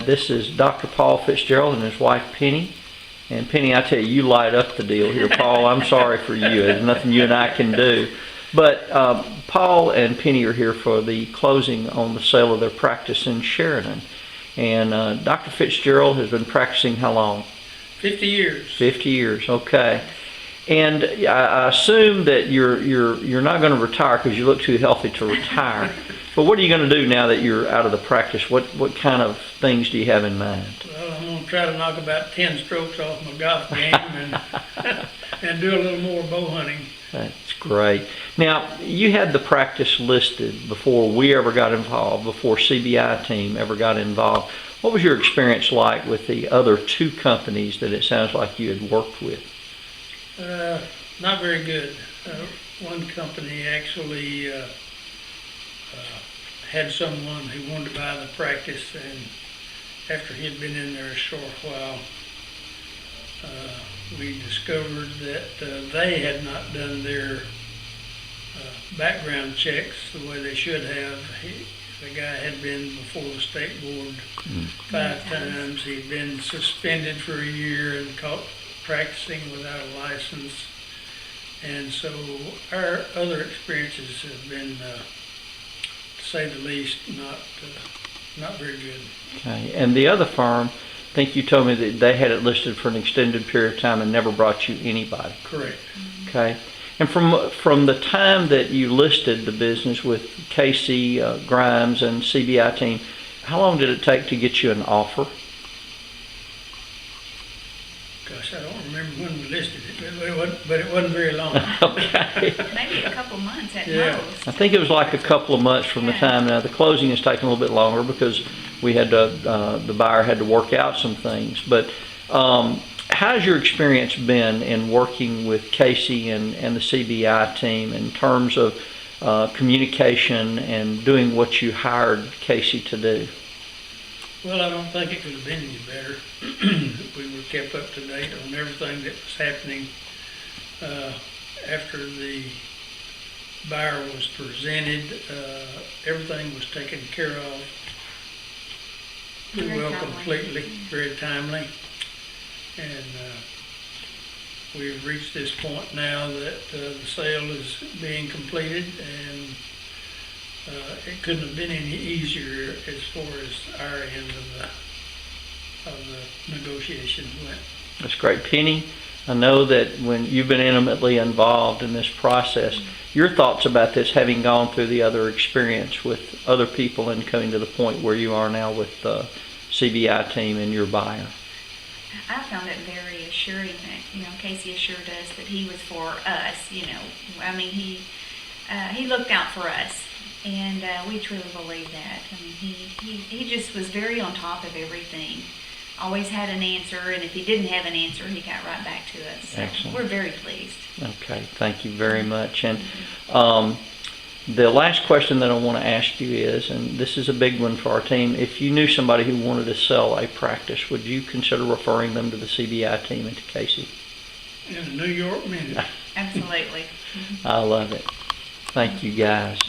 This is Dr. Paul Fitzgerald and his wife Penny. And Penny, I tell you, you light up the deal here, Paul. I'm sorry for you. There's nothing you and I can do. But Paul and Penny are here for the closing on the sale of their practice in Sheridan. And Dr. Fitzgerald has been practicing how long? 50 years. 50 years, okay. And I assume that you're not going to retire because you look too healthy to retire. But what are you going to do now that you're out of the practice? What kind of things do you have in mind? Well, I'm going to try to knock about 10 strokes off my golf game and do a little more bow hunting. That's great. Now, you had the practice listed before we ever got involved, before CBI-Team ever got involved. What was your experience like with the other two companies that it sounds like you had worked with? Not very good. One company actually had someone who wanted to buy the practice, and after he had been in there a short while, we discovered that they had not done their background checks the way they should have. The guy had been before the state board 5 times. He'd been suspended for a year and caught practicing without a license. And so our other experiences have been, to say the least, not very good. Okay. And the other firm, I think you told me that they had it listed for an extended period of time and never brought you anybody. Correct. Okay. And from the time that you listed the business with Casey, Grimes, and CBI-Team, how long did it take to get you an offer? Gosh, I don't remember when we listed it, but it wasn't very long. Okay. Maybe a couple months at most. I think it was like a couple of months from the time. Now, the closing has taken a little bit longer because we had to, the buyer had to work out some things. But how's your experience been in working with Casey and the CBI-Team in terms of communication and doing what you hired Casey to do? Well, I don't think it could have been any better. We were kept up to date on everything that was happening. After the buyer was presented, everything was taken care of pretty well, completely, very timely. And we've reached this point now that the sale is being completed, and it couldn't have been any easier as far as our end of the negotiations went. That's great. Penny, I know that when you've been intimately involved in this process, your thoughts about this, having gone through the other experience with other people and coming to the point where you are now with the CBI-Team and your buyer? I found it very assuring that, Casey assured us that he was for us, I mean, he looked out for us, and we truly believe that. I mean, he just was very on top of everything, always had an answer, and if he didn't have an answer, he got right back to us. So excellent. We're very pleased. Okay, thank you very much. And the last question that I want to ask you is, and this is a big one for our team, if you knew somebody who wanted to sell a practice, would you consider referring them to the CBI-Team and to Casey? In a New York minute. Absolutely. I love it. Thank you, guys.